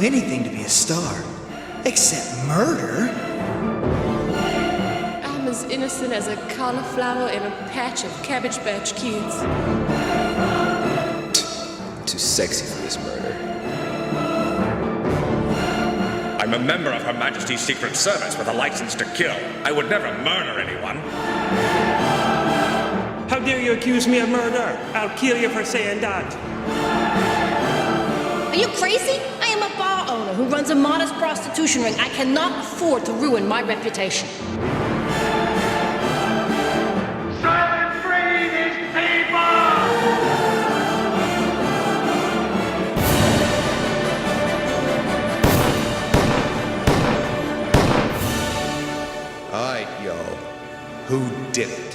anything to be a star, except murder. I'm as innocent as a cauliflower in a patch of Cabbage Patch Kids. Too sexy for this murder. I'm a member of Her Majesty's Secret Service with a license to kill. I would never murder anyone. How dare you accuse me of murder? I'll kill you for saying that. Are you crazy? I am a bar owner who runs a modest prostitution ring. I cannot afford to ruin my reputation. Silent free these people! Alright, yo. Who did it?